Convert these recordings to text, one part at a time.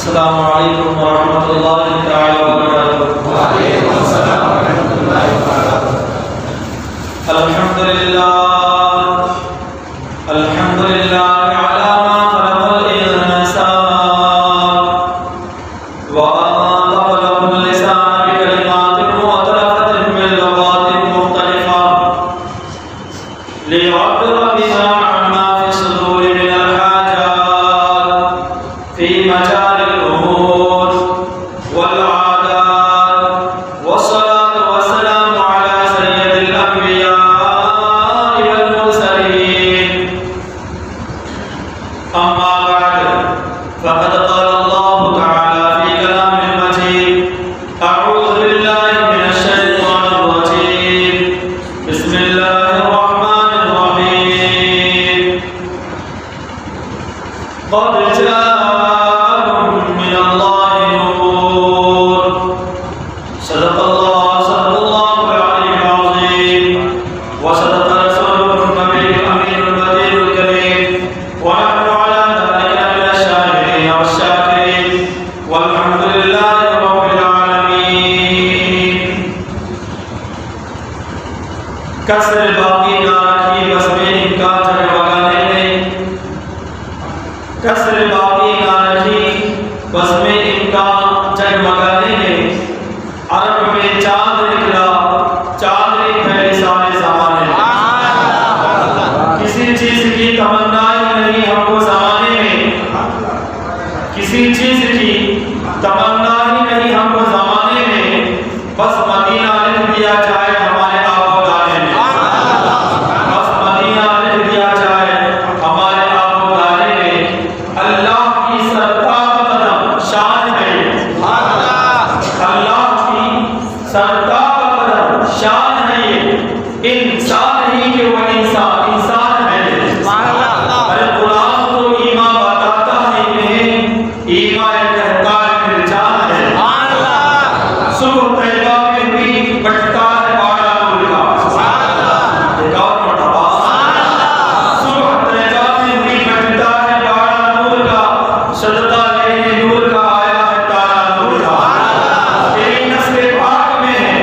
السلام علیکم ورحمۃ اللہ تعالی وبرکاتہ۔ وعلیکم السلام ورحمۃ اللہ وبرکاتہ۔ الحمدللہ الحمدللہ علی ما خلق الانسان وأنطق اللسان بكلمات مختلفة من لغات مختلفة ليعبر بها عما في الصدور من الحاجات في مجال الأمور والعادات، والصلاة والسلام على سيد الأنبياء والمرسلين. أما بعد، فقد قال الله تعالى في كلام المجيد: أعوذ بالله من الشيطان الرجيم، بسم الله الرحمن الرحيم. قد جاءكم من الله نور. صدق الله العلي العظيم، وصدق رسوله النبي الأمين البديع الكريم، ونحن على ذلك من الشاهدين والشاكرين، والحمد لله رب العالمين. کسر باقی نہ رکھی بس میں ان کا جگمگانے میں، کسر باقی نہ رکھی بس میں ان کا جگمگانے میں. عرب میں چاند نکلا، چاندنی پھیلی سارے زمانے میں. کسی چیز کی تمنا ہی نہیں ہم کو زمانے میں، کسی چیز کی تمنا ہی نہیں ہم کو زمانے میں، بس مدینہ لکھ دیا جائے ہمارے آپ و گانے میں. بس مدینہ لکھ دیا جائے ہمارے آپ و گانے میں. اللہ کی سرتاب قدم شان ہے، اللہ کی سرتاب قدم شان ہے. انسان ہی کہ وہ انسان ہے. ارے غلام تو ایمان بتاتا ہے انہیں، ایمان کہتا ہے پھر جان ہے. صبح طیبہ میں بھی بٹتا ہے باڑا نور کا. ایک اور مرتبہ صبح طیبہ میں بھی بٹتا ہے باڑا نور کا. صدقہ لینے نور کا آیا ہے تارا نور کا. تیری نسل پاک میں ہے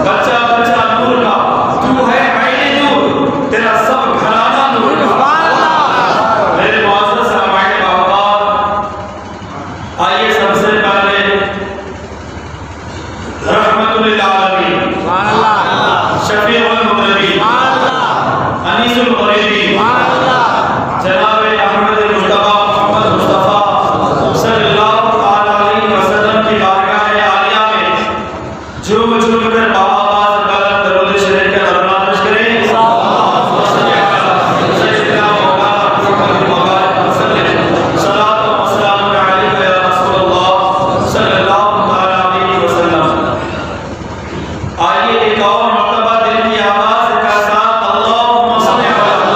بچہ بچہ نور کا. تو ہے عین نور، تیرا سب گھرانہ نور کا. میرے معزز سامعین باوقار، آئیے سب سے پہلے رحمت للعالمین، شفیع المذنبین، انیس الغریبین، جناب احمد مصطفیٰ محمد مصطفیٰ صلی اللہ تعالی علیہ وسلم کی بارگاہ عالیہ میں جھوم جھوم کر بآواز بلند درود شریف کا نغمہ پیش کریں. سیدنا مولانا محمد مبارک وسلم، صلاۃ و سلام علیک یا رسول اللہ صلی اللہ تعالی علیہ وسلم. آئیے ایک اور مرتبہ دل کی آواز کا ساتھ اللہم صلی علی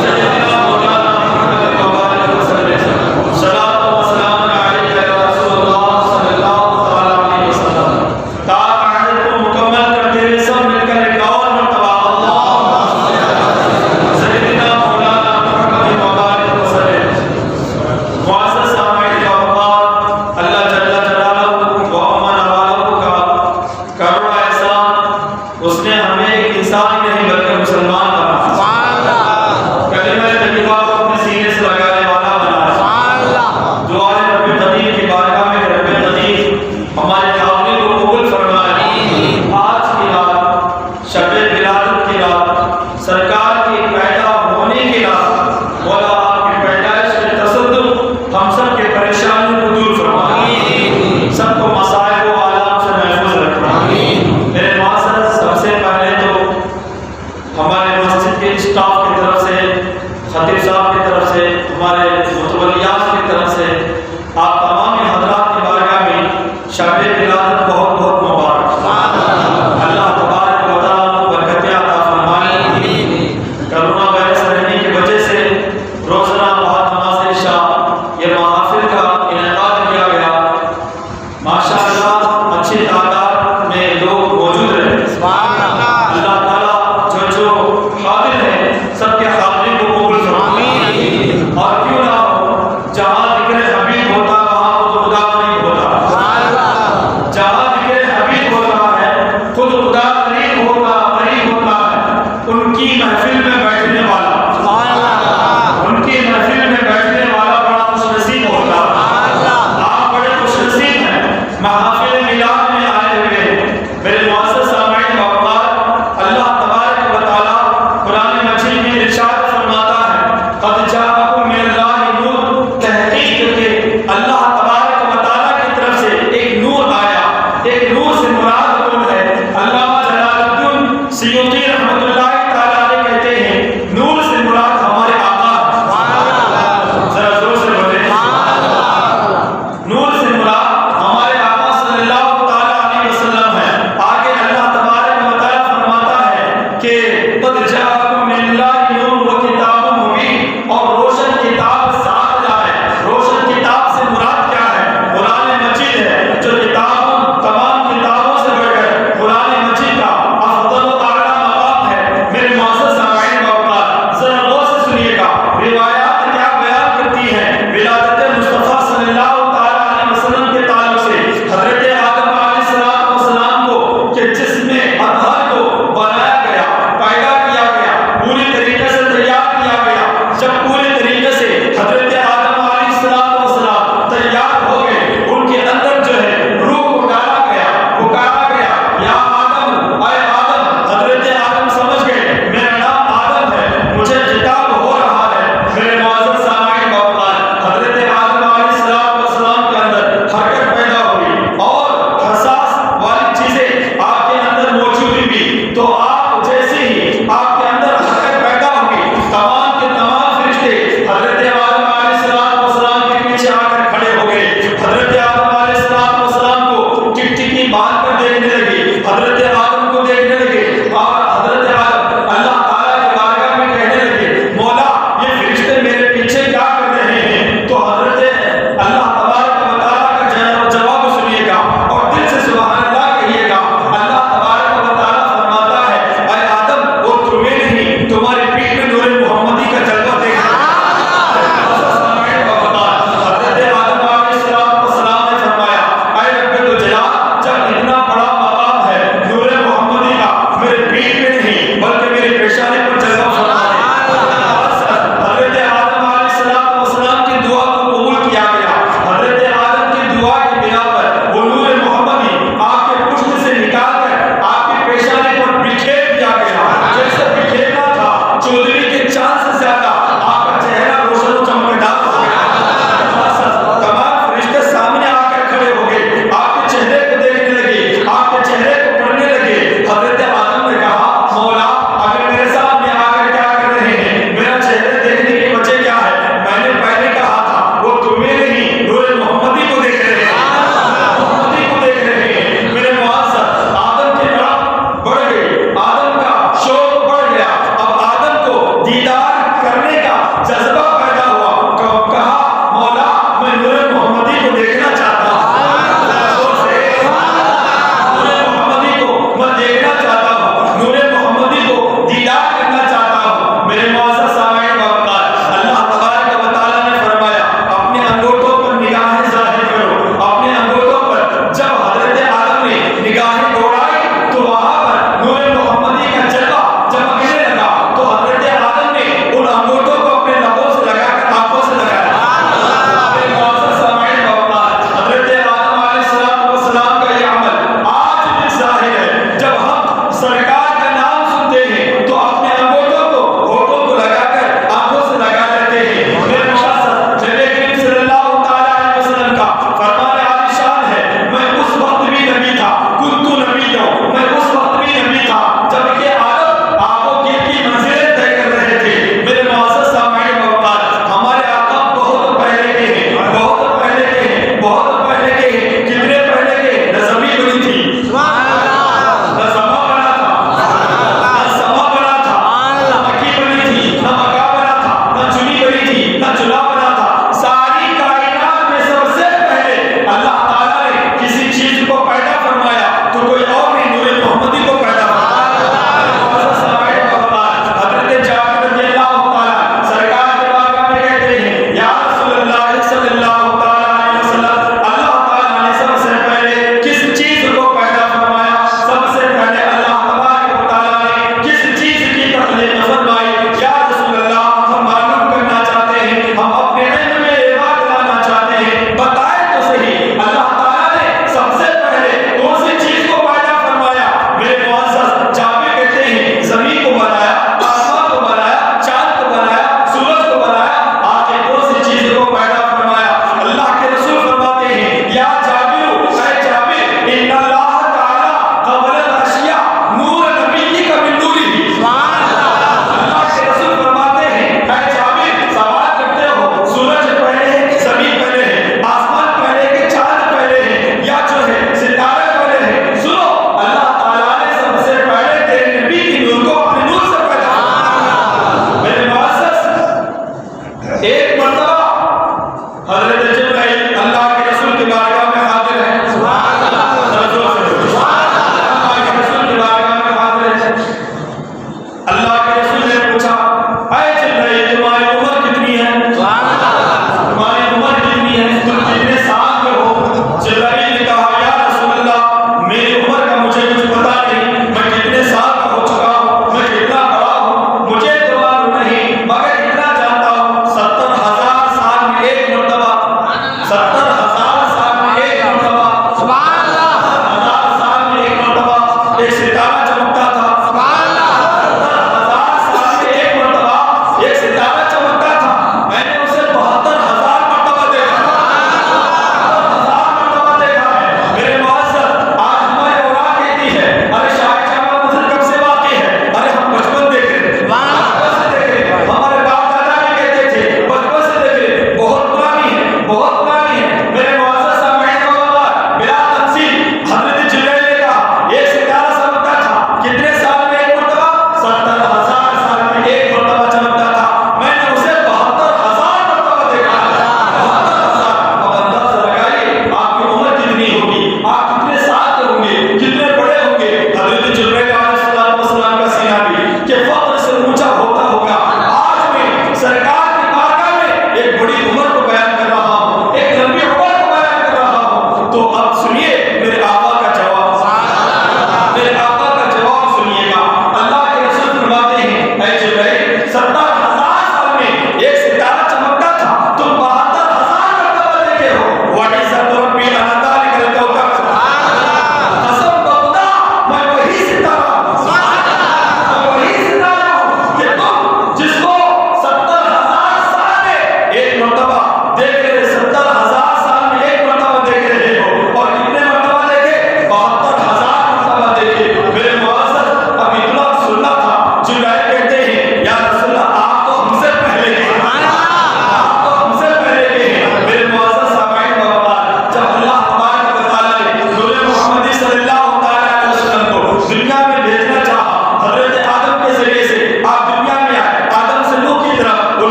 سیدنا مولانا محمد مبارک وسلم، صلاۃ و سلام علیک یا رسول اللہ صلی اللہ تعالی علیہ وسلم. تاک عہد کو مکمل کرتے ہوئے سب مل کر ایک اور مرتبہ اللہم صلی علی سیدنا مولانا محمد مبارک وسلم. معزز سامعین باوقار، اللہ جل جلالہ و امن والہ کا کروڑا احسان، اس نے ہمیں ایک انسان ہی نہیں بلکہ مسلمان بنا. کلمہ طیبہ کو اپنے سینے سے لگانے والا بنا. دعا ہے رب قدیر کی بارگاہ میں کہ رب قدیر ہمارے حاضری کو قبول فرمائے. آج کی رات، شب ولادت کی رات، سرکار کے پیدا ہونے کی رات، مولا آپ کی پیدائش کے تصدق ہم سب کے پریشانیوں کو دور فرمائے، سب کو مصائب و آلام سے محفوظ رکھنا. میرے معزز، سب سے پہلے تو ہمارے مسجد کے اسٹاف کی طرف سے، خطیب صاحب کی طرف سے، ہمارے متولیات کی طرف سے آپ تمام حضرات کی بارگاہ میں شب ولادت بہت بہت مبارک. اللہ تبارک و تعالیٰ کو برکتیں عطا فرمائے. کرونا وائرس رہنے کی وجہ سے روزانہ بعد نماز عشاء یہ محافل کا انعقاد کیا گیا. ماشاءاللہ اچھی تعداد میں لوگ موجود رہے. اللہ تعالیٰ جو حاضر ہیں سب کے حاضری کو قبول فرمائے. اور کیوں نہ ہو، جہاں ذکر حبیب ہوتا وہاں تو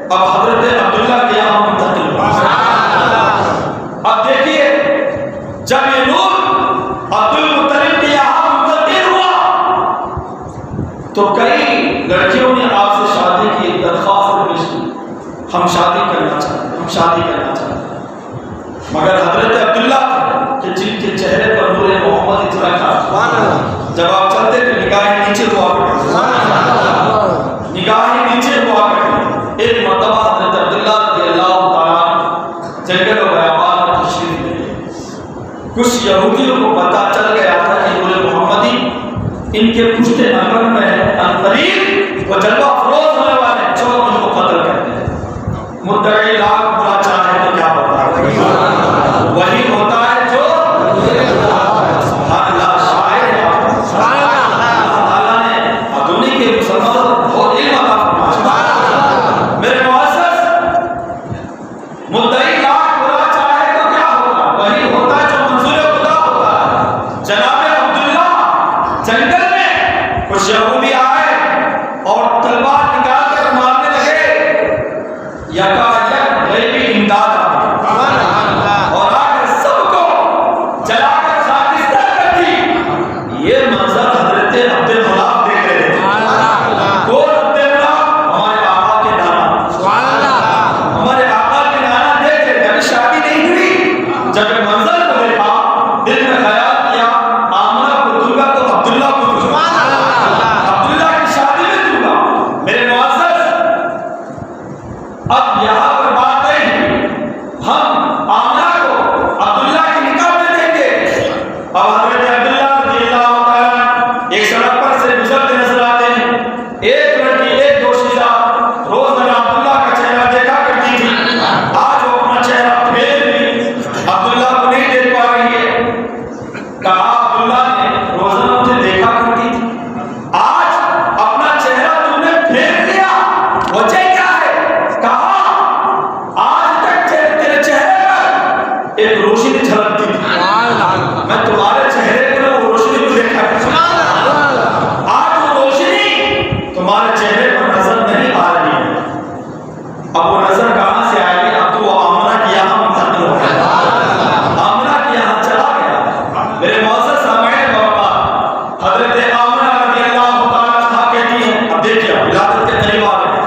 اب حضرت عبداللہ کے یہاں منتقل ہوا۔ اب دیکھیے جب یہ نور عبد المطلب کے یہاں منتقل ہوا تو کئی لڑکیوں نے آپ سے شادی کی درخواست پیش کی، ہم شادی کرنا چاہتے ہیں، ہم شادی کرنا چاہتے ہیں، مگر حضرت عبداللہ کہ جن کے چہرے پر نور محمد اترا تھا، جب آپ چلتے تو نگاہیں نیچے ہوا کرتی، نگاہیں نیچے ہوا کرتی۔ ایک مرتبہ حضرت عبداللہ رضی اللہ تعالیٰ جنگل و بیابان میں تشریف لے گئے۔ کچھ یہودیوں کو پتہ چل گیا تھا کہ نور محمدی ان کے پشت انور میں ہے، عنقریب وہ جلوہ افروز ہونے والے ہیں، چلو ان کو قتل کرتے ہیں۔ مدعی لاکھ برا چاہے تو کیا ہوتا ہے، وہی ہوتا ہے جو سبحان اللہ شاعر ہے۔ اللہ تعالیٰ نے دنیا کے مسلمانوں کو بہت علم عطا فرمایا۔ میرے معزز، مدعی لاکھ برا چاہے تو کیا ہوتا ہے، وہی ہوتا ہے جو منظور خدا ہوتا ہے۔ جناب عبداللہ جنگل میں کچھ یہودی آئے اور تلوار نکال کر مارنے لگے، یکایک غیبی امداد آ گئی اور آ کر سب کو جلا کر خاکستر کر دی۔ یہ منظر حضرت عبد المناف دیکھ رہے تھے۔ کون عبد المناف؟ ہمارے آقا کے نانا، ہمارے آقا کے نانا دیکھ رہے تھے، ابھی شادی نہیں ہوئی۔ جب یہ منظر کو دیکھا دل میں خیال کیا آمنہ کو دوں گا تو عبداللہ کو دوں گا، عبداللہ کی شادی میں دوں گا۔ میرے معزز، اب یہاں پر بات نہیں، ہم آمنہ کو عبداللہ کی نکاح میں دیں گے۔ اب حضرت عبداللہ رضی اللہ تعالیٰ ایک سڑک پر سے گزرتے نظر آتے ہیں۔ ایک لڑکی، ایک دوشیزہ روزانہ عبداللہ کا چہرہ دیکھا کرتی تھی، آج وہ اپنا چہرہ پھیر لی، عبداللہ کو نہیں دیکھ پا رہی ہے۔ کہا عبداللہ نے روزانہ مجھے دیکھا کرتی تھی، آج اپنا چہرہ تم نے پھیر لیا، وجہ کیا ہے؟ کہا آج تک تیرے چہرے پر ایک روشنی جھلکتی تھی، میں تمہارے چہرے پر وہ روشنی کو دیکھا کرتا ہوں، آج وہ روشنی تمہارے چہرے پر نظر نہیں آ رہی ہے۔ اب وہ نظر کہاں سے آئے گی؟ اب تو وہ آمنہ کے یہاں منتقل ہو گیا، آمنہ کے یہاں چلا گیا۔ میرے معزز سامعین برکات، حضرت آمنہ رضی اللہ تعالیٰ عنہا کہتی ہیں، اب دیکھیے ولادت کے قریب آ گئے،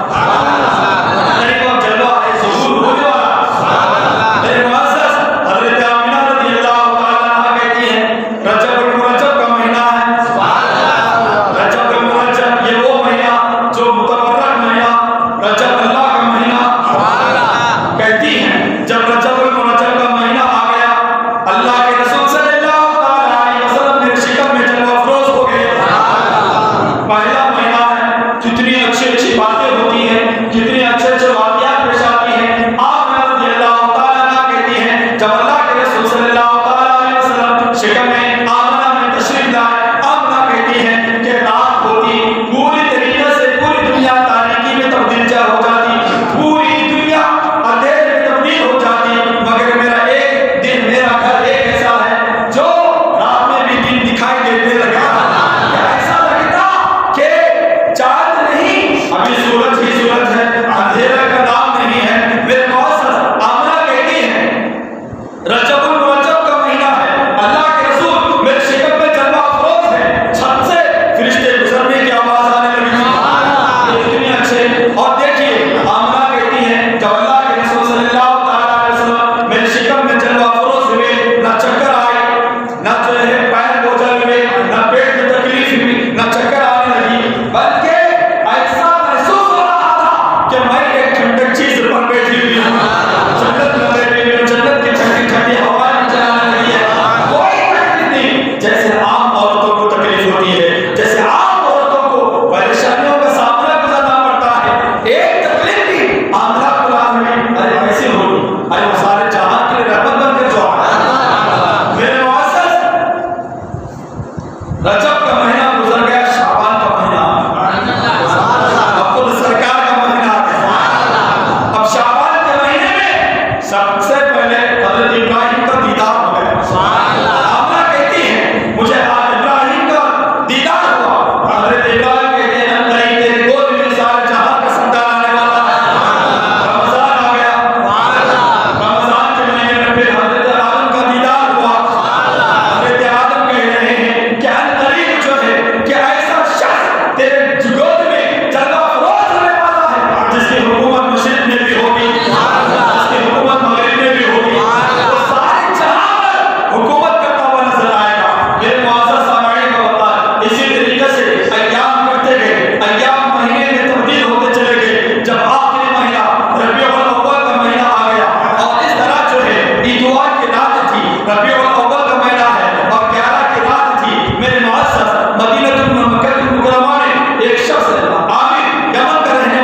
جس کی حکومت مشرق میں بھی ہوگی، جس کی حکومت مغرب میں بھی ہوگی، وہ سارے جہاں پر حکومت کرتا ہوا نظر آئے گا۔ میرے معزز سامعین کا وقت اسی طریقے سے ایام کرتے گئے، ایام مہینے میں تبدیل ہوتے چلے گئے، جب آخری مہینہ ربیع الاول کا مہینہ آ گیا اور اس طرح جو ہے اتوار کی رات تھی، ربیع الاول کا مہینہ ہے اور 11 کی رات تھی، میرے معزز مدینہ مکہ المکرمہ میں ایک شخص عامر یمن کا رہنے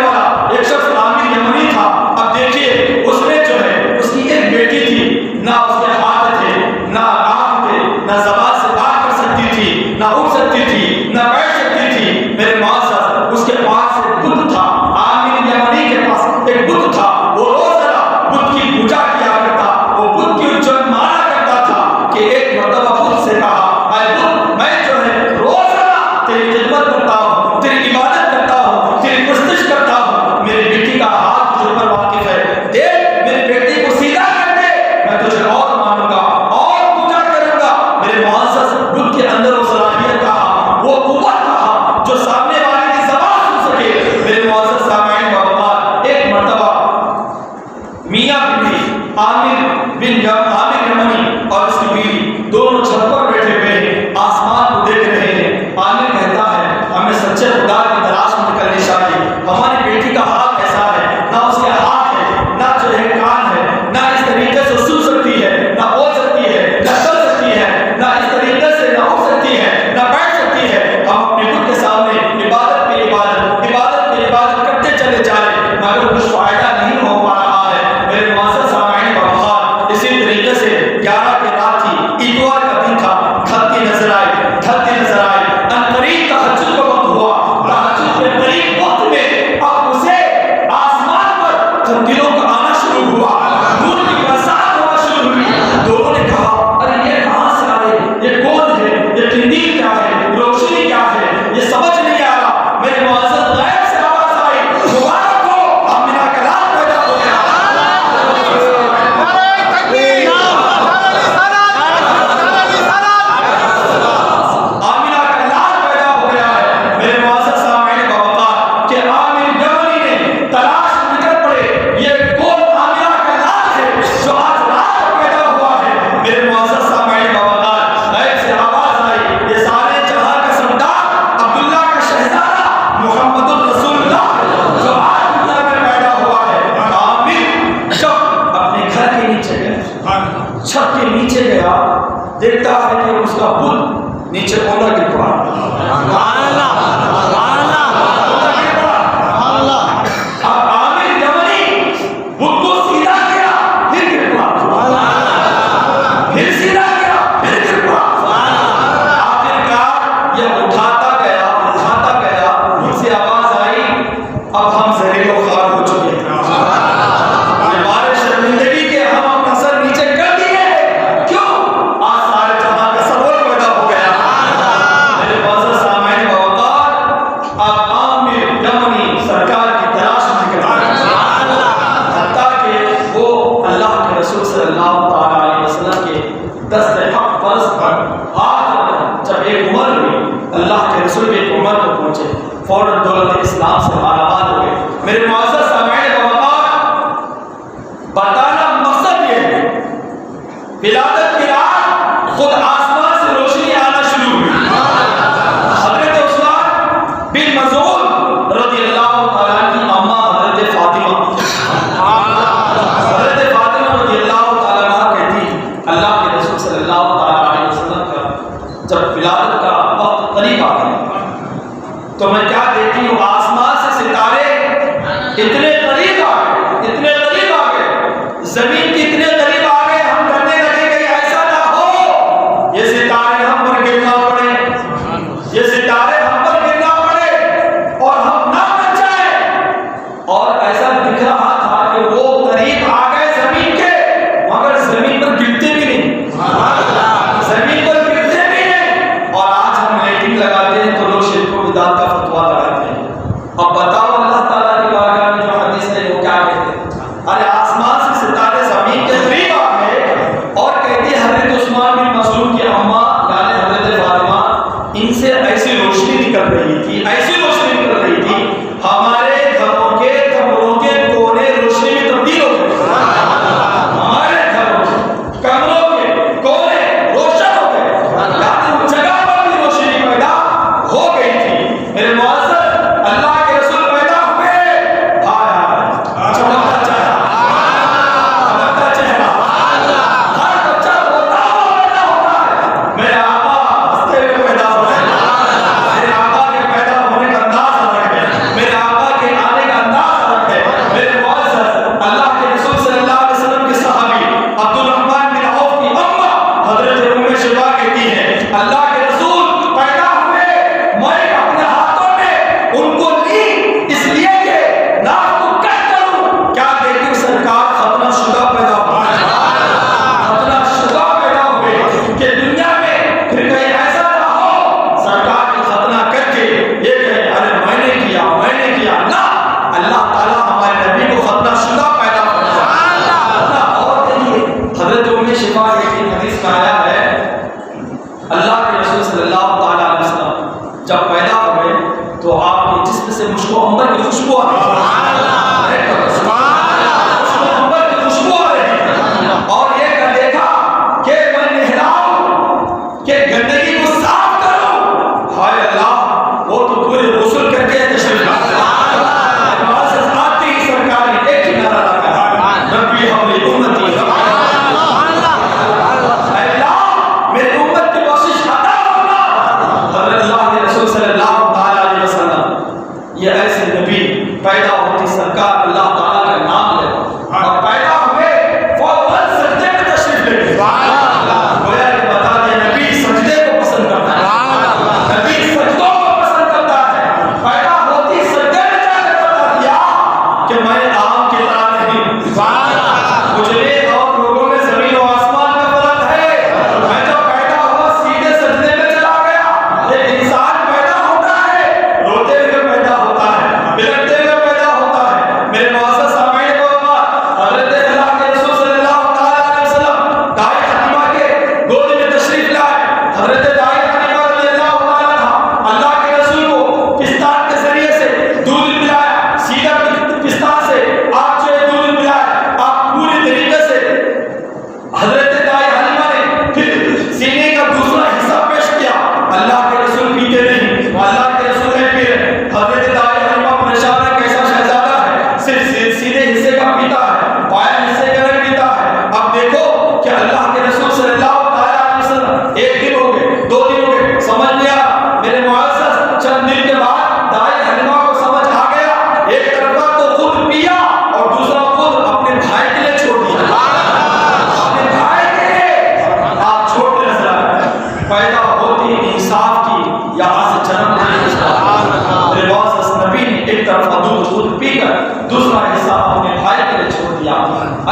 والا ایک شخص عامر یمنی تھا۔ اب دیکھیے اس میں جو ہے اس کی ایک بیٹی تھی، نہ اس کے ہاتھ تھے، نہ آنکھ تھے، نہ زبان سے بات کر سکتی تھی، نہ اٹھ سکتی تھی، نہ بیٹھ سکتی تھی۔ میرے معزز اس کے پاس ایک بت تھا، عامر یمنی کے پاس ایک بت تھا، وہ روزانہ بت کی پوجا کیا کرتا، وہ بت کی اجت مانا کرتا تھا کہ ایک مرتبہ خود سے کہا، اے بت میں جو ہے روزانہ تیری خدمت کرتا ہوں، تیری عبادت کرتا ہوں، تیری پرستش کرتا ہوں، میری بیٹی کا ہاتھ تجھ پر واقف ہے، دیکھ میری بیٹی کو سیدھا کر دے، میں تجھے اور مانوں گا اور پوجا کروں گا۔ میرے معزز بت کے اندر وہ صلاحیت کہا، وہ قوت کہا جو سامنے والے کی زبان سن سکے۔ میرے معزز سامعین کا وقار ایک مرتبہ میاں بیوی عامر یمنی اور اس کی بیوی دونوں چھت پر بیٹھے ہوئے ہیں، آسمان کو دیکھ رہے ہیں۔ عامر کہتا ہے ہمیں سچے خدا کی تلاش میں نکلنی چاہیے، ہماری بیٹی کا حال ایسا ہے، نہ اس کے ہاتھ ہے، نہ جو ہے کان ہے، نہ اس طریقے سے سن سکتی ہے، نہ بول سکتی ہے، نہ چل سکتی ہے، نہ اس طریقے سے نہ اٹھ سکتی ہے، نہ بیٹھ سکتی ہے۔ ہم اپنے خود کے سامنے عبادت پہ عبادت کرتے چلے جا رہے ہیں مگر کچھ فائدہ نہیں ہو پا رہا ہے۔ میرے معزز سامعین کا وقار اسی طریقے سے 11 کی رات تھی، اتوار کا دن تھا، تھکتی نظر آئی قریب تہجد کا وقت ہوا، تہجد کے قریب وقت میں اب اسے آسمان پر تبدیلوں کا آنا شروع ہوا، نور کی برسات ہونا شروع ہوئی۔ دونوں نے کہا ارے یہ کہاں سے آئے، یہ کون ہے، یہ قندیل کیا ہے، روشنی کیا ہے، یہ سمجھ نہیں آ رہا۔ میرے معزز غیب سے آواز آئی، مبارک ہو آمنہ کا لال پیدا ہو گیا۔ آمنہ کا لال پیدا ہو گیا ہے۔ میرے معزز سامعین کا وقار کہ عامر یمنی نے تلاش میں نکل پڑے، یہ کون آمنہ کا لال ہے جو آج رات کو پیدا ہوا ہے۔ میرے معزز سامعین کا وقار غیب سے آواز آئی، یہ سارے جہاں کا سردار عبداللہ کا شہزادہ محمد الرسول اللہ جو آج دنیا میں پیدا ہوا ہے۔ عامر جب اپنے گھر کے نیچے گیا، چھت کے نیچے گیا، دیکھتا ہے کہ اس کا بت نیچے اولا گر پڑا۔ اب عامر یمنی بت کو سیدھا کیا، پھر گر پڑا، پھر سیدھا کیا، پھر گر پڑا۔ آخرکار یہ اٹھاتا گیا، مجھ سے آواز آئی اب ہم زلیل و خوار ہو چکے ہیں، ہمارے شرمندگی کے ہم اپنا سر نیچے کر دیے، کیوں؟ آج سارے جہاں کا سرور پیدا ہو گیا۔ میرے معزز سامعین کا وقار اب عامر یمنی سرکار کی تلاش میں نکل پڑا، حتیٰ کہ وہ اللہ کے رسول صلی اللہ تعالیٰ علیہ وسلم کے دست حق فرض پر ہاتھ جب ایک عمر ہوئی، اللہ کے رسول بھی ایک عمر کو پہنچے، فوراً دولت اسلام سے مالا مال ہو گئے۔ میرے معزز سامعین کا وقار بتانا مقصد یہ ہے، ولادت کی رات خود آسمان سے روشنی آنا شروع ہوئی۔ حضرت عثمان بن مظعون رضی اللہ تعالیٰ کی اماں حضرت فاطمہ رضی اللہ تعالیٰ کہتی اللہ کے رسول صلی اللہ تعالیٰ علیہ وسلم کا جب ولادت کا وقت قریب آ گیا تو میں کیا دیکھتی ہوں، آسمان سے ستارے خوشبو انبر کی خوشبو آ رہی ہے، خوشبو انبر کی خوشبو آ رہی ہے، اور یہ کر دیکھا کہ میں نہلاؤں کہ گندگی کو صاف کروں، ہائے اللہ وہ تو پورے غسل کر کے تشریف لاتا ہے، نماز آتی ہی سرکار نے ایک ہی نعرہ لگایا، ربی حولی امتی یہ ایسے نبی پیدا ہوتی سرکار اللہ تعالیٰ کا نام لے اور پیدا ہوئے فوراً سجدے میں تشریف لے گویا کہ بتا دے نبی سجدے کو پسند کرتا ہے، نبی سجدوں کو پسند کرتا ہے، پیدا ہوتی سجدے میں جا کر بتا دیا کہ میں عام کی طرح نہیں، مجھے اور لوگوں میں زمین و آسمان کا فرق ہے، میں جب پیدا ہوا سیدھے سجدے میں چلا گیا، ایک انسان پیدا ہوتا ہے روتے ہوئے پیدا ہوتا ہے، بلکتے ہوئے پیدا ہوتا ہے، میرے معزز سامعین کو حضرت اللہ کے رسول صلی اللہ علیہ وسلم دائی حلیمہ کے گود میں تشریف لائے، حضرت دائی حلیمہ رضی اللہ عنہ اللہ کے رسول کو پستان کے ذریعے سے دودھ پلایا، سیدھا پستان سے آپ جو دودھ پلائے، آپ پوری طریقے سے حضرت دائی حلیمہ نے پھر سینے کا دوسرا حصہ پیش کیا، اللہ کے رسول پیتے نہیں، اللہ کے رسول نہیں پی رہے، حضرت دائی حلیمہ پریشان ہے کیسا شہزادہ ہے، صرف سیدھے حصے کا پیتا ہے، بائیں حصے کا نہیں پیتا ہے۔ اب دیکھو کہ اللہ کے رسول صلی اللہ علیہ وسلم ایک دن ہو گئے، 2 دن ہو گئے، سمجھ لیا میرے معزز، چند دن کے بعد دائی حلیمہ کو سمجھ آ گیا، ایک طرفہ تو خود پیا اور دوسرا خود اپنے بھائی کے لیے چھوڑ دیا، اپنے بھائی کے لیے آپ چھوڑتے نظر آئے، پیدا ہوتی انصاف کی یہاں سے جنم لینے کی میرے معزز نبی نے ایک طرفہ دودھ خود پی کر دوسرا حصہ اپنے بھائی کے لیے چھوڑ دیا،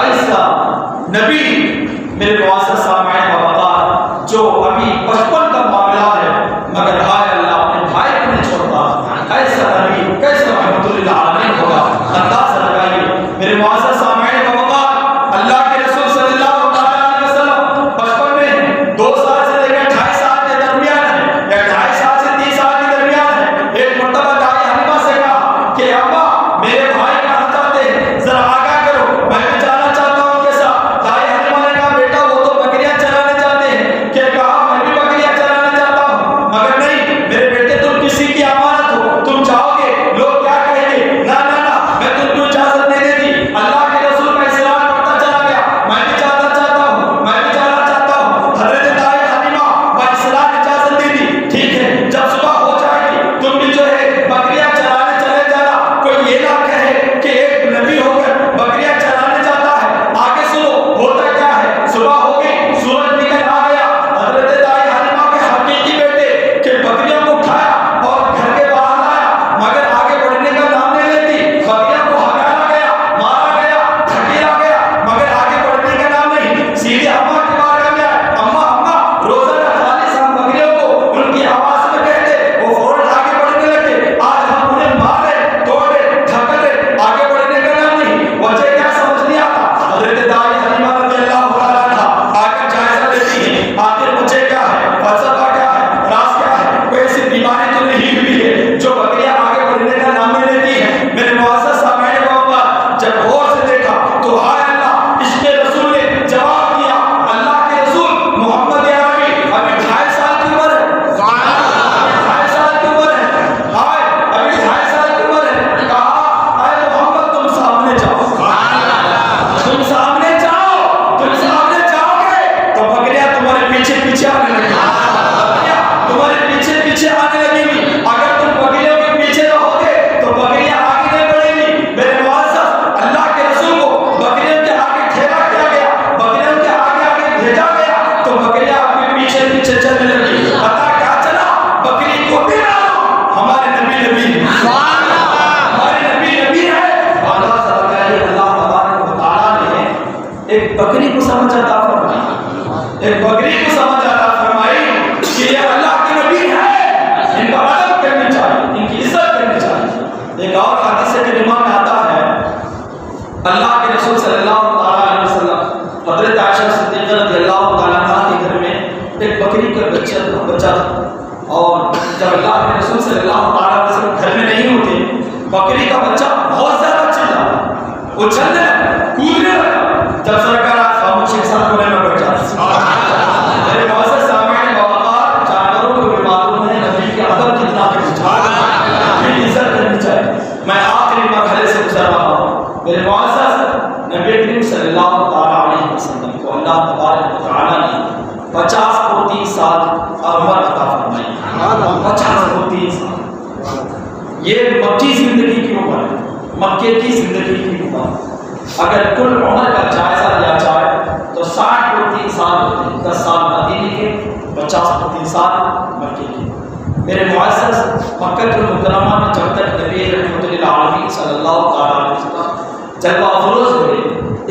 ایسا نبی میرے معزز سامعین و وقار جو ابھی بچپن کا معاملہ ہے مگر ہائے اللہ اپنے بھائی کو نہیں چھوڑتا، ایسا نبی کیسا رحمت اللہ علیہ ہوگا، انداز لگائیے میرے معزز سامعین و وقار، اللہ کے رسول صلی اللہ علیہ وسلم بچپن میں 2 سال سے لے کر 2.5 سال کے درمیان ہے یا 2.5 سال سے 3 سال کے درمیان ہے، ایک مرتبہ دائی حلیمہ سے کہا کہ ابا میرے بھائی کہاں جاتے ہیں ذرا آگاہ کرو، میں بھی جانا چاہتا ہوں ان کے ساتھ۔ دائی حلیمہ نے کہا بیٹا وہ تو بکریاں چرانے جاتے ہیں، کہ کہا میں بھی بکریاں چرانے جاتا ہوں، مگر نہیں میرے بیٹے تم کسی کی امانت ہو، تم جاؤ گے لوگ کیا کہیں گے، نہ نہ نہ میں تم کو اجازت نہیں دیتی، اللہ کے رسول کا اصرار کرتا چلا گیا، میں بھی جانا چاہتا ہوں، میں بھی جانا چاہتا ہوں، حضرت دائی حلیمہ با اصرار اجازت دے دی، ٹھیک ہے جب صبح ہو جائے گی تم بھی جو ہے بکریاں چرانے چلے جانا، کوئی یہ نہ کہے کہ ایک نبی ہو کر بکریاں چرانے جاتا ہے، آگے سنو ہوتا کیا ہے، صبح ہو گئی سورج نکل آ گیا، حضرت دائی حلیمہ کے حقیقی بیٹے کہ بکریوں کو اٹھایا اور گھر کے باہر لایا، مگر آگے بڑھنے کا نام نہیں لیتی، بکریوں کو ہکایا گیا، مارا گیا، دھکیلا گیا، مگر آگے بڑھنے کا نام نہیں، سیدھے اماں کے بارے میں آئے، اماں اماں روزہ خالص ہم بکریوں کو ان کی آواز میں کہتے، وہ فوراً آگے بڑھنے لگتے، آج ہم انہیں مار رہے، توڑ رہے، دھکل رہے، آگے بڑھنے کا نام نہیں، وجہ کیا سمجھ نہیں آتا، حضرت دائی حلیمہ رضی اللہ عنہ آ کر جائزہ لیتی ہے، آخر وجہ کیا ہے، فلسفہ کیا ہے، راز کیا ہے، کوئی ایسی بیماری تو نہیں ہوئی ہے جو بکریاں آگے بڑھنے کا نام نہیں لیتی ہے، میرے معزز سامعین و وقار جب غور سے دیکھا تو ہائے اللہ اس کے رسول نے جواب دیا، اللہ کے رسول محمد عربی ابھی 2.5 سال کی عمر ہے، 2.5 سال کی عمر ہے، ہائے ابھی 2.5 سال کی عمر ہے، کہا اے محمد تم سامنے جاؤ، تم سامنے جاؤ، تم سامنے جاؤ گے تو بکریاں تمہارے پیچھے پیچھے آنے لگیں گی، بکریاں تمہارے پیچھے پیچھے آنے لگیں گی، اگر تم بکریوں کے پیچھے رہو گے تو بکریاں آگے نہیں بڑھیں گی، میرے معزز اللہ کے رسول کو بکریوں کے آگے ٹھہرا کیا گیا، بکریوں کے آگے آگے بھیجا گیا تو بکریاں آپ کے پیچھے پیچھے چلنے لگی، پتا کیا چلا، بکری کو بھی مارو، ہمارے نبی نبی ہے، ہمارے نبی نبی ہے، اللہ تبارک و تعالیٰ نے ایک بکری کو سمجھ عطا فرمائی، ایک بکری کو سمجھ عطا فرمائی کہ یہ اللہ کے نبی ہے، ان کا ادب کرنی چاہیے، ان کی عزت کرنی چاہیے۔ ایک اور حدیث کریمہ میں آتا ہے اللہ کے رسول صلی اللہ علیہ وسلم حضرت عائشہ صدیقہ رضی اللہ تعالیٰ عنہ کے گھر میں ایک بکری کا بچہ تھا، اور جب اللہ کے رسول صلی اللہ علیہ وسلم گھر میں نہیں ہوتے بکری کا بچہ بہت زیادہ چلا، وہ چلنے لگا، کودنے لگا، جب سرکار خاموش ایک ساتھ کونے میں بیٹھ جاتا۔ میرے معزز سامعین و اوقات، جانوروں کو بھی معلوم ہے نبی کے ادب کتنا ہے، عزت کرنی چاہیے۔ میں آخری مرحلے سے گزر رہا ہوں۔ میرے معزز نبی کریم صلی اللہ تعالیٰ علیہ وسلم کو اللہ تبارک و تعالیٰ نے 50 کو 30 سال عمر عطا فرمائی، 50 کو 30 سال۔ یہ مکی زندگی کی عمر ہے، مکے کی زندگی کی عمر۔ اگر کل عمر کا جائزہ لیا جائے تو 60 کو 3 سال ہوتے ہیں، 10 سال مدینے کے، 50 کو 3 سال مکے کے۔ میرے معزز مکہ المکرمہ میں جب تک نبی رحمت للعالمین صلی اللہ تعالیٰ علیہ وسلم جلوہ افروز ہوئے،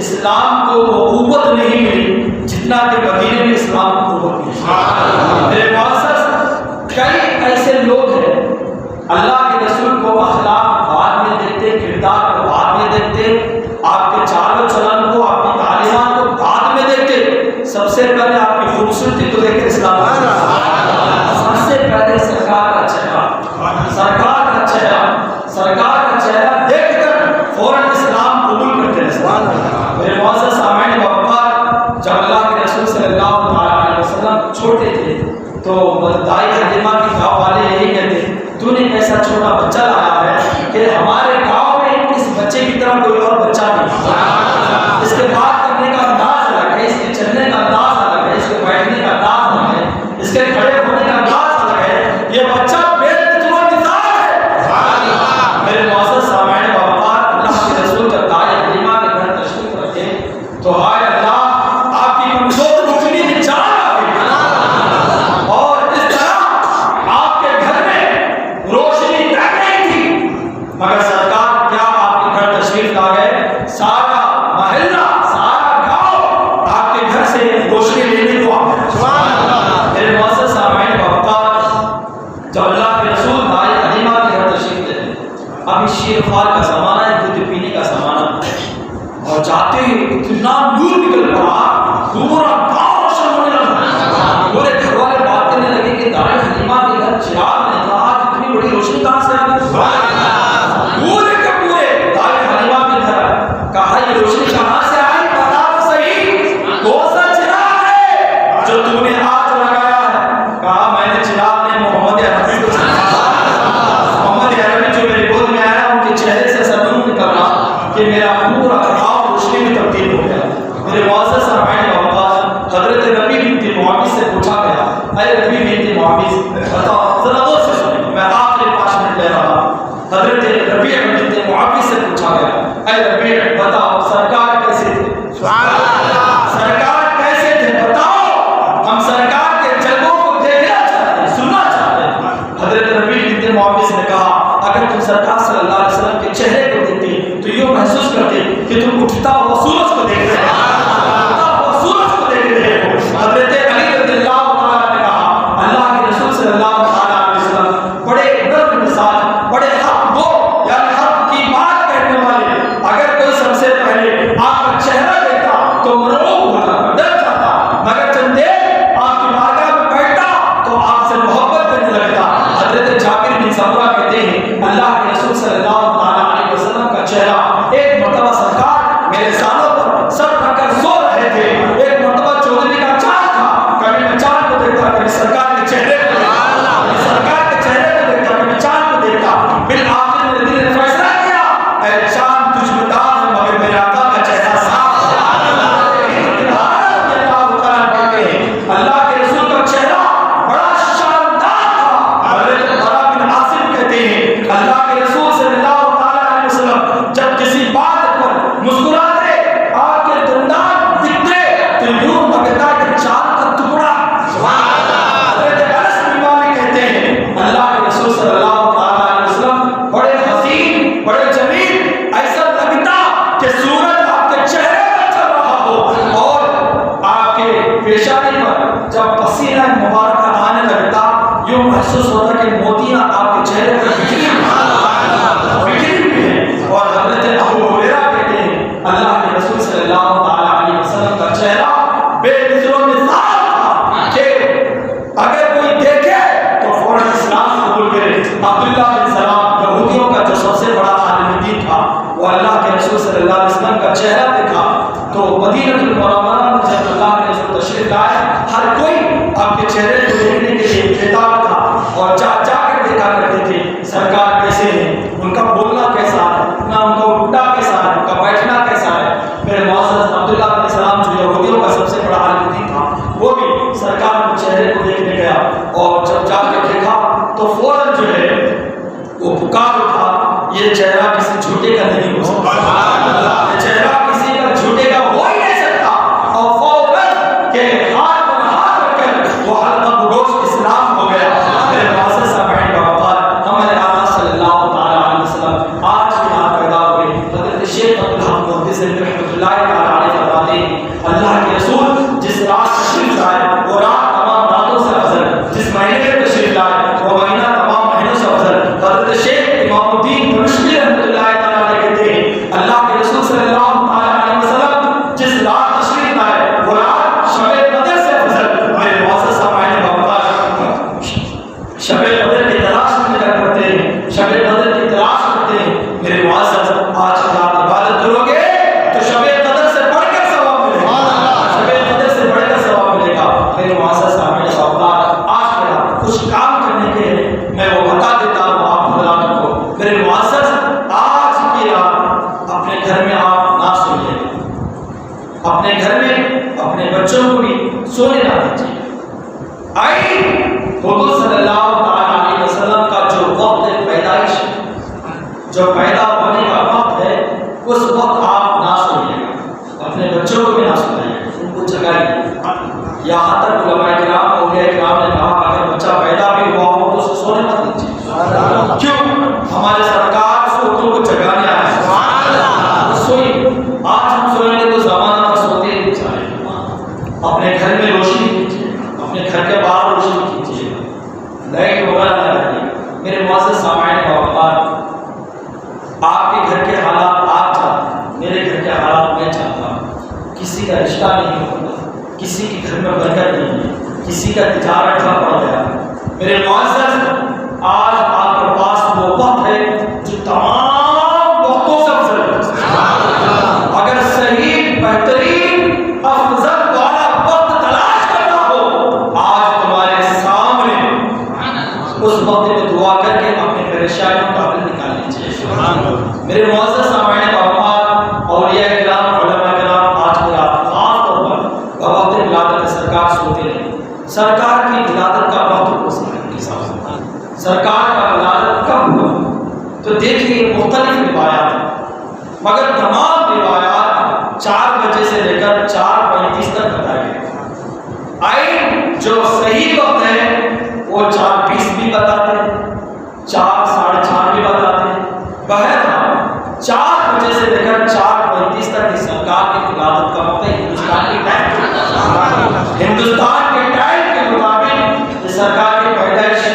اسلام کو وہ قوت نہیں ملی جتنا کہ مدینے میں اسلام کو قوت ملی۔ میرے معزز کئی ایسے لوگ ہیں اللہ کے رسول کو اخلاق بعد میں دیکھتے، کردار کو بعد میں دیکھتے، آپ کے چال و چلن کو، آپ کی تعلیمات کو بعد میں دیکھتے، سب سے پہلے آپ کی خوبصورتی کو دیکھ کر اسلام سب سے پہلے سرکار کا چہرہ، سرکار کا چہرہ، سرکار کا چہرہ دیکھ کر فوراً اسلام قبول کرتے ہیں۔ میرے معزز سامعین و اوقات، جب اللہ کے رسول صلی اللہ علیہ وسلم چھوٹے تھے تو دائی حلیمہ کے گاؤں والے یہی کہتے، تو نے ایسا چھوٹا بچہ لایا ہے کہ ہمارے گاؤں میں اس بچے کی طرح کوئی اور بچہ نہیں۔ اس کے بات کرنے کا انداز الگ ہے، اس کے چلنے کا انداز الگ ہے، اس کے بیٹھنے کا انداز الگ ہے، اس کے کھڑے ہونے کا انداز الگ ہے۔ یہ بچہ بے تجربہ مثال ہے۔ میرے معزز سامعین و اوقات، اللہ کے رسول جب دائی حلیمہ کے گھر تشریف رکھے تو ہائے اللہ، آپ کی کمزور رکنی میں جان آ گئی، اور اس طرح آپ کے گھر میں روشنی تک نہیں تھی، مگر سرکار کیا آپ کے گھر تشریف لا گئے، سارا محلہ، سارا گاؤں آپ کے گھر سے روشنی لینے کو آ گیا۔ میرے معزز سامعین و اوقات، جب اللہ کے رسول دائی حلیمہ کے گھر تشریف لے، ابھی شیر خوار کا زمانہ ہے، دودھ پینے کا زمانہ ہے، اور جاتے ہی اتنا نور نکل پڑا، پورا گاؤں روشن ہونے لگا۔ پورے گھر والے بات کرنے لگے کہ دائی حلیمہ کے گھر چراغ نے کہا اتنی بڑی روشنی کہاں سے آ گئی؟ پورے کے پورے دائی حلیمہ کے گھر کہا یہ روشنی کہاں سے آئی؟ بتا تو صحیح، کون سا چراغ ہے جو تم نے آج لگایا ہے؟ کہا میں نے چراغ نے محمد عربی کو محمد عربی جو میرے گود میں آیا، ان کے چہرے سے ایسا نور نکلا کہ میرا پورا گاؤں روشنی میں تبدیل ہو گیا۔ میرے معزز سامعین و اوقات، حضرت ربیع بنت معاویہ سے پوچھا گیا، اے ربیع بنت معاویہ بتاؤ، ذرا غور سے سنیں، میں آخری 5 منٹ لے رہا ہوں۔ حضرت ربیع بنت معاویہ سے پوچھا گیا، اے ربیع بتاؤ سرکار کیسے تھے؟ سرکار کیسے تھے بتاؤ، ہم سرکار کے جلووں کو دیکھنا چاہتے ہیں، سننا چاہتے ہیں۔ حضرت ربیع بنت معاویہ نے کہا اگر تم سرکار صلی اللہ علیہ وسلم کے چہرے کو دیکھتے تو یوں محسوس کرتے کہ تم اٹھتا ہوا سورج کو دیکھ رہے ہو، اٹھتا ہوا سورج کو دیکھ رہے ہو۔ حضرت علی رضی اللہ عنہ نے کہا اللہ کے رسول صلی اللہ اللہ کے رسول صلی اللہ علیہ وسلم کا چہرہ دیکھا تو مدینہ المنورہ میں جب اللہ کے رسول تشریف لائے ہر کوئی آپ کے چہرے کو دیکھنے کے لیے بےتاب تھا اور جا کر دیکھا کرتے تھے سرکار کیسے ہیں، ان کا بولنا کیسا ہے، نہ ان کا اٹھنا کیسا ہے، ان کا بیٹھنا کیسا ہے۔ میرے معزز عبداللہ بن سلام جو یہودیوں کا سب سے بڑا عالم تھا، وہ بھی سرکار کے چہرے کو دیکھنے گیا اور جب جا کے دیکھا تو فوراً جو ہے وہ پکار اٹھا، یہ چہرہ کسی جھوٹے کا نہیں ہو سکتا، یہ چہرہ کسی کا جھوٹے کا ہو ہی نہیں سکتا، اور فوراً کہ ہاتھ پر ہاتھ رکھ کر وہ حلقہ بگوش اسلام ہو گیا۔ میرے معزز سامعین کا وفات ہمارے آقا صلی اللہ تعالیٰ علیہ وسلم آج کی رات پیدا ہوئے۔ حضرت شیخ عبدالحق محدث رحمۃ اللہ تعالیٰ علیہ فرماتے ہیں اللہ کے رسول جس رات تشریف لائے وہ رات تمام راتوں سے افضل، جس مہینے میں تشریف لائے وہ مہینہ تمام مہینوں سے افضل۔ حضرت شیخ امام الدین دمشقی رحمۃ اللہ تعالیٰ علیہ کہتے ہیں اللہ کے رسول صلی اللہ تعالیٰ علیہ وسلم جس رات تشریف لائے وہ رات شب قدر سے افضل۔ میرے معزز سامعین شب قدر کی تلاش میں لگا کرتے ہیں، شب قدر کی تلاش کرتے ہیں۔ میرے معزز آج کی رات عبادت کرو گے تو شب قدر سے بڑھ کر ثواب ملے گا، شب قدر سے بڑھ کر ثواب ملے گا۔ میرے معزز سامعین آج کی رات کچھ کام کرنے کے میں وہ بتا دیتا ہوں آپ حضرات کو۔ میرے معزز آج کی رات اپنے گھر میں آپ نہ سوئیے، اپنے گھر میں اپنے بچوں کو بھی سونے نہ دیجیے۔ آئی حضور صلی اللہ تعالیٰ علیہ وسلم کا جو وقت پیدائش ہے، جو پیدا ہونے کا وقت ہے، اس وقت آپ نہ سوئیے گا، اپنے بچوں کو بھی نہ سوئیے، ان کو جگائیے۔ یہاں تک علماء کرام اولیاء کرام نے کہا اگر بچہ پیدا بھی ہوا ہو تو اسے سونے مت دیجیے۔ کیوں؟ ہمارے سرکار سوتوں کو جگانے آئے ہیں، سوئیے۔ آج ہم سوئیں گے تو زمانہ پر سوتے ہی جائیں۔ اپنے گھر میں روشنی کیجیے، اپنے گھر کے باہر روشنی کیجیے، لائٹ وغیرہ نہ لگائیے۔ میرے معزز سامعین کا وفات آپ کے گھر کے حالات آپ جانتے ہیں، میرے گھر کے حالات میں جانتا ہوں۔ کسی کا رشتہ نہیں ہوتا، کسی کے گھر میں برکت نہیں ہے، کسی کا تجارت کا پڑ گیا۔ میرے معزز آج آپ کے پاس وہ وقت ہے جو تمام وقتوں سے افضل ہے۔ اگر صحیح بہترین افضل والا وقت تلاش کرنا ہو آج تمہارے سامنے، اس وقت میں دعا کر کے اپنے پریشانیوں کا حل نکال لیجیے۔ میرے معزز سامعین کا وفات اولیاء کرام علماء کرام آج کی رات خاص طور پر وقت ولادت سرکار سوتے رہے۔ سرکار کی ولادت کا وقت ہو سرکار کا ولادت کب ہوا تو دیکھیے مختلف روایات ہیں، مگر تمام روایات 4 بجے سے لے کر 4:35 تک بتائی گئی۔ آئی جو صحیح وقت ہے وہ 4:20 بھی بتاتے ہیں، 4 ساڑھے 4 بھی بتاتے ہیں۔ بہرحال 4 بجے سے لے کر 4:35 تک سرکار کی ولادت کا وقت ہے۔ ہندوستان کے ٹائم کے مطابق سرکار کی پیدائش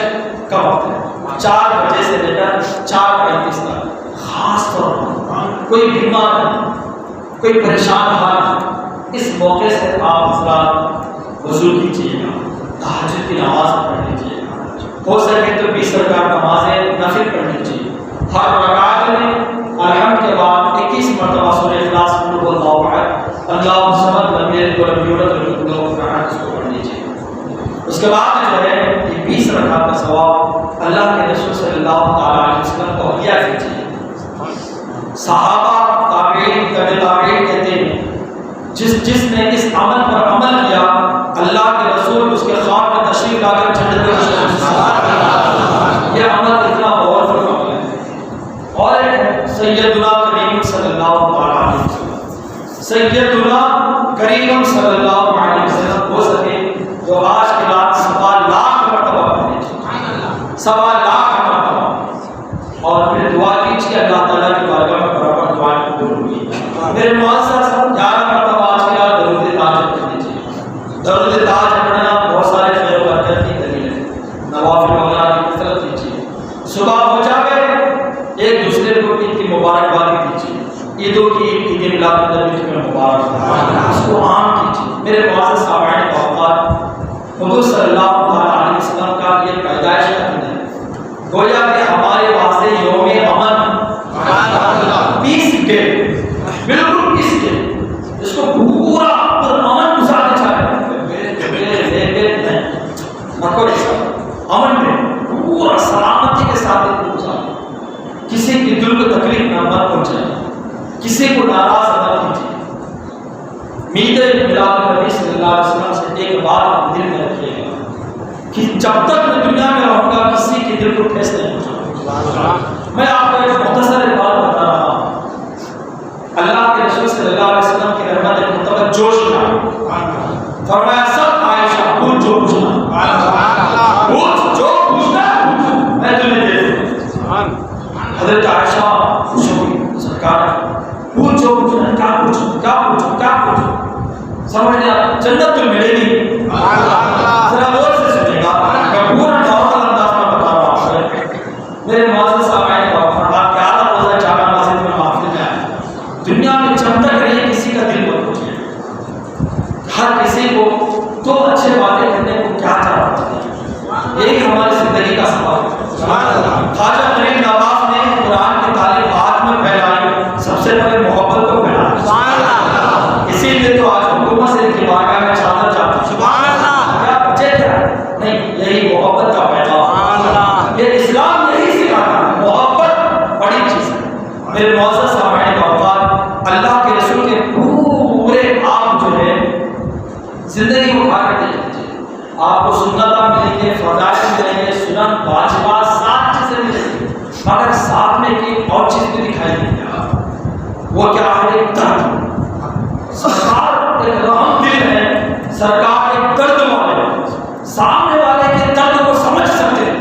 کا وقت ہے 4 بجے سے لے کر 4:35 تک۔ خاص طور پر کوئی بیمار ہے، کوئی پریشان حال ہے، اس موقع سے آپ حضرات وضو کیجیے گا، تہجد کی نماز پڑھ لیجیے گا، ہو سکے تو 20 رکعت نمازیں نفل پڑھ لیجیے۔ ہر رکعت میں الحمد کے بعد 21 مرتبہ سورہ اخلاص قل هو اللہ احد اللہ الصمد لم یلد ولم یولد ولم یکن له کفوا احد اس کو پڑھ لیجیے۔ اس کے بعد جو ہے یہ 20 رکعت کا ثواب اللہ کے رسول صلی اللہ تعالیٰ علیہ وسلم کو عطیہ کیجیے۔ صحابہ تابعین تابعین کہتے ہیں جس نے اس عمل پر عمل کیا اللہ کے رسول اس کے خواب میں تشریف لا کر جنت میں یہ عمل اتنا پاورفل عمل ہے۔ اور سیدنا کریم صلی اللہ علیہ وسلم، سیدنا کریم صلی اللہ علیہ وسلم ہو سکے جو آج کی رات 1.25 لاکھ مرتبہ پڑھ لیجیے، 1.25 لاکھ مرتبہ، اور پھر دعا کیجیے اللہ تعالیٰ کی بارگاہ میں برابر دعا قبول ہوگی۔ میرے معزز 11 مرتبہ آج کی رات درود تاج پڑھ لیجیے۔ درود تاج پڑھنا بہت سارے خیر و برکت کی دلیل ہے، نوافل وغیرہ کی کثرت کیجیے۔ صبح ہو جائے ایک دوسرے کو عید کی مبارکباد دیجیے، عیدوں کی عید میلاد النبی میں مبارک، اس کو عام کیجیے۔ میرے معزز سامعین اوقات حضور صلی اللہ علیہ وسلم کا یہ پیدائش کا دن ہے، گویا کہ ہمارے واسطے یوم امن، پیس ڈے اللہ علیہ وسلم سے ایک بات دل میں رکھیے گا کہ جب تک میں دنیا میں رہوں گا کسی کے دل کو ٹھیس نہیں پہنچاؤں. میں آپ کو ایک مختصر بات بتا رہا ہوں. اللہ کے رسول صلی اللہ علیہ وسلم کی رحمت ایک مرتبہ جوش میں فرمایا سب عائشہ پوچھ جو پوچھنا پوچھ جو پوچھنا میں تمہیں دے دوں. حضرت عائشہ خوش ہوئی سرکار پوچھ جو پوچھنا کیا پوچھو کیا پوچھو کیا پوچھو سمجھ لیا جنت تو ملے گی. ذرا غور سے سنیے گا میں پورا نارمل انداز میں بتا رہا ہوں. میرے معزز سامعین آپ کے اعلیٰ روزہ جامعہ مسجد میں محفل میں آئے. دنیا میں جب تک رہی کسی کا دل مت پوچھیے. ہر کسی کو دو اچھے باتیں کرنے کو کیا چاہتا ہے ایک ہماری زندگی کا سوال ہے. خواجہ فرید نواز نے قرآن کی تعلیم ہاتھ میں پھیلائی سب سے پہلے محبت کو پھیلایا. اسی لیے تو آج حکومت سے ان کی بارگاہ میں چادر چاہتی کیا بچے کیا نہیں یہی محبت کا پیغام. یہ اسلام یہی سکھاتا ہے محبت بڑی چیز ہے. میرے معزز سامعین اوقات اللہ کے رسول کے پورے آپ جو ہے زندگی کو کھا کر دیکھ لیجیے. آپ کو سنتاں ملیں گے فضائل ملیں گے سنن واجبات 7 چیزیں ملیں گی مگر ساتھ میں ایک اور چیز بھی دکھائی دے گی. وہ کیا ہے ایک درد. سرکار ایک رحم دل ہے. سرکار ایک درد والے سامنے والے کے درد کو سمجھ سکتے ہیں.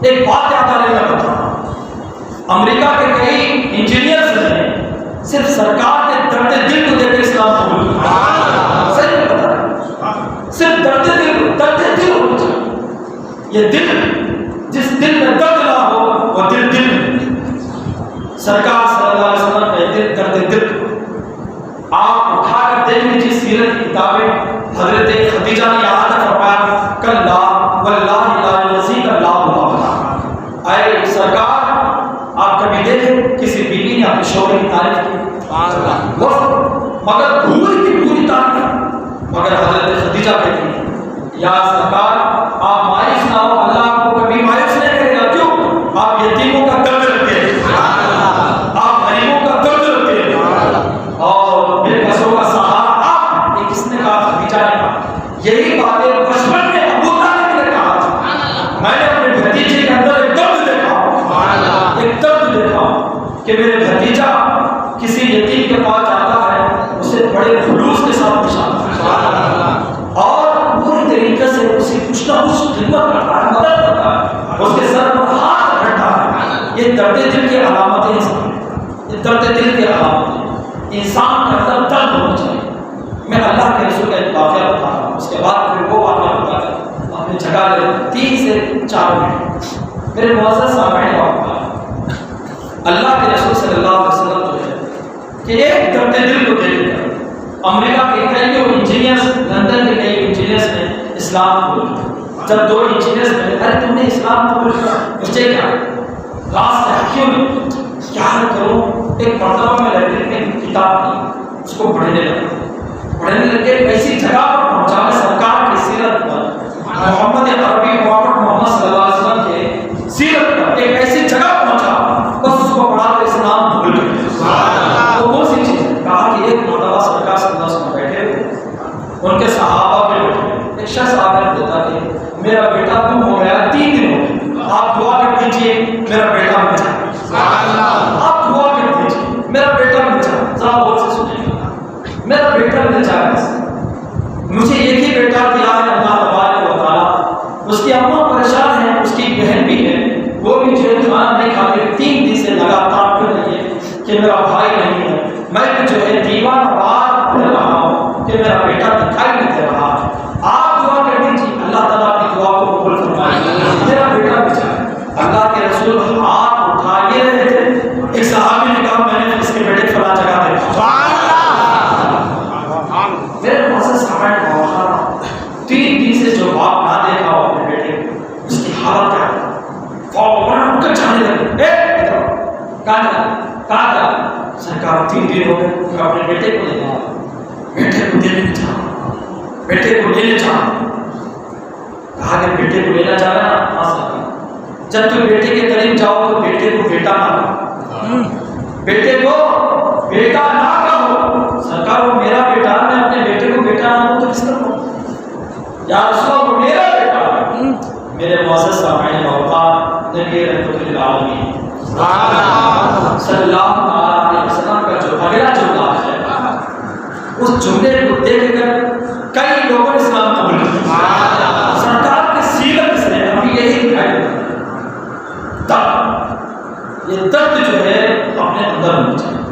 ایک بات یاد آنے میں بتا رہا ہوں امریکہ کے کئی انجینئرز ہیں صرف سرکار کے درد دل کو دیکھ کے اسلام قبول کیا. صحیح میں بتا رہا ہوں صرف درد دل ہونا چاہیے. یہ دل جس دل میں درد نہ ہو وہ دل نہیں. سرکار صلی اللہ علیہ وسلم کا دل درد دل. آپ اٹھا کر دیکھ لیجیے سیرت کی کتابیں. حضرت خدیجہ نے یہاں تک فرمایا کلا واللہ لا یزیک اللہ ولا. اے سرکار آپ کبھی دیکھیں کسی بیوی نے اپنے شوہر کی تعریف کی مگر پوری تعریف. مگر حضرت خدیجہ کہتی ہیں یا سرکار آپ مایوس نہ ہو اللہ آپ کو کبھی مایوس نہیں کرے گا. کیوں آپ یتیموں کا درد رکھتے ہیں آپ غریبوں کا درد رکھتے ہیں اور بے بسوں کا سہارا آپ. یہ کس نے کہا خدیجہ نے کہا. یہی باتیں بچپن میں ابو طالب نے کہا. میں نے اپنے بھتیجے کے اندر ایک درد دیکھا کہ میرے بھتیجا کسی یتیم کے پاس جاتا ہے اسے بڑے خلوص کے ساتھ پیش آتا ہے اور پوری طریقے سے اسے کچھ نہ کچھ خدمت کرتا ہے مدد کرتا ہے اس کے سر پر ہاتھ رکھتا ہے. یہ درد دل کی علامتیں ہیں. یہ درد دل کی علامتیں انسان کا اندر درد ہونا چاہیے. میں اللہ کے رسول کا ایک واقعہ بتا رہا ہوں اس کے بعد پھر وہ واقعہ بتا کر اپنی جگہ لے 3 سے 4 منٹ. میرے معزز سامعین واقعہ اللہ کے رسول صلی اللہ علیہ وسلم جو ہے کہ ایک درد دل کو دیکھ کر امریکہ کے کئی انجینئرز لندن کے کئی انجینئرز نے اسلام قبول کیا. جب 2 انجینئرز نے ارے تم نے اسلام قبول کیا مجھے کیا راز ہے کیوں نہیں کیا کروں. ایک مرتبہ میں لائبریری میں کتاب کی اس کو پڑھنے لگے ایسی جگہ پر پہنچا میں سرکار کی سیرت پر محمد عربی محمد صلی اللہ علیہ وسلم کے سیرت پر ایک ایسی جگہ پہنچا بس اس کو پڑھا کر اسلام قبول کر لیا. تو کون سی چیز ہے کہا کہ ایک مرتبہ سرکار صلی اللہ علیہ وسلم بیٹھے ہوئے ان کے صحابہ پہ بیٹھے ایک شخص آ کر بتا کہ میرا بیٹا گم ہو گیا 3 دن ہو گئے آپ دعا کر دیجیے میرا بیٹا مل جائے. آپ دعا کر دیجیے میرا بیٹا مل جائے. ذرا غور سے سنیے گا میرا بیٹا مل جائے. مجھے ایک ہی بیٹا دیا ہے اللہ تبارک و تعالیٰ. اس کی اماں پریشان ہے اس کی بہن بھی ہے وہ بھی جو ہے کھانا نہیں کھاتے 3 دن سے لگاتار پھر رہی ہے کہ میرا بھائی نہیں ہے. میں جو ہے دیوان بار پھر رہا ہوں کہ میرا بیٹا دکھائی نہیں دے رہا. آپ دعا کر دیجیے اللہ تعالیٰ کی دعا کو قبول فرمائے میرا بیٹا بچا. اللہ کے رسول ہاتھ اٹھائے رہے تھے. ایک صحابی نے کہا میں نے اس کے بیٹے کو فلاں جگہ دیکھا. میرے معزز سامعین 3 دن سے جو باپ نہ دیکھا ہو اپنے بیٹے اس کی حالت کیا ہے. فوراً اٹھ کر جانے لگے کہاں جا سرکار 3 دن ہو گئے اپنے بیٹے کو لے گیا. بیٹے کو لینے جانا کہا کہ بیٹے کو لینا جا رہا ہے. ہاں سرکار جب تم بیٹے کے قریب جاؤ تو بیٹے کو بیٹا نہ بیٹے کو بیٹا نہ کہو. سرکار وہ میرا بیٹا میں اپنے بیٹے کو بیٹا نہ ہوں تو کس یا رسول اللہ میرا بیٹا ہے۔ میرے معزز سامعین اوقات نبی رحمت للعالمین صلی اللہ علیہ وسلم کا جو اگلا جملہ ہے اس جملے کو دیکھ کر کئی لوگوں نے اسلام قبول کیا۔ سرکار کی سیرت سے ہمیں یہی دکھائی دیتا درد، یہ درد جو ہے اپنے اندر ہونا چاہیے۔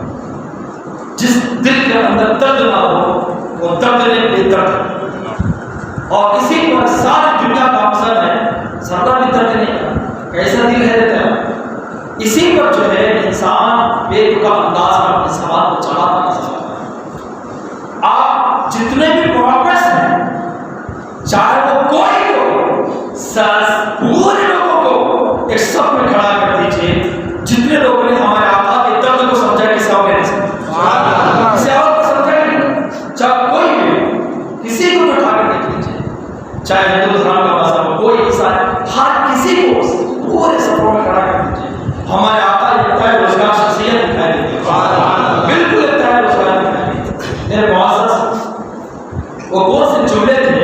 جس دل کے اندر درد نہ ہو وہ درد نے بے درد ہے، اور اسی پر ساری دنیا کا مقصد ہے۔ سرکار بھی درد نہیں کرتا، کیسا دل ہے دیتا ہے، اسی پر جو ہے انسان بے تکا انداز میں اپنے سوال کو چڑھاتا نظر آتا ہے۔ آپ جتنے بھی پروفٹس ہیں، چاہے وہ کوئی ہو، پورے لوگوں کو ایک صف میں کھڑا کر دیجئے۔ جتنے لوگوں نے ہمارے آقا کے درد کو سمجھا، کسی اور نے کسی اور کو سمجھا نہیں، چاہے کوئی بھی، کسی کو اٹھا کر دیکھ لیجیے، چاہے ہندو دھرم کا مذہب ہو، کوئی عیسائی، ہر کسی کو پورے صفوں میں کھڑا کر دیجیے۔ ہمارے آقا اتنا روزگار شخصیت دکھائی دیتی ہے، بالکل اتنا روزگار دکھائی دیتی ہے۔ میرے معزز، وہ کون سے جملے تھے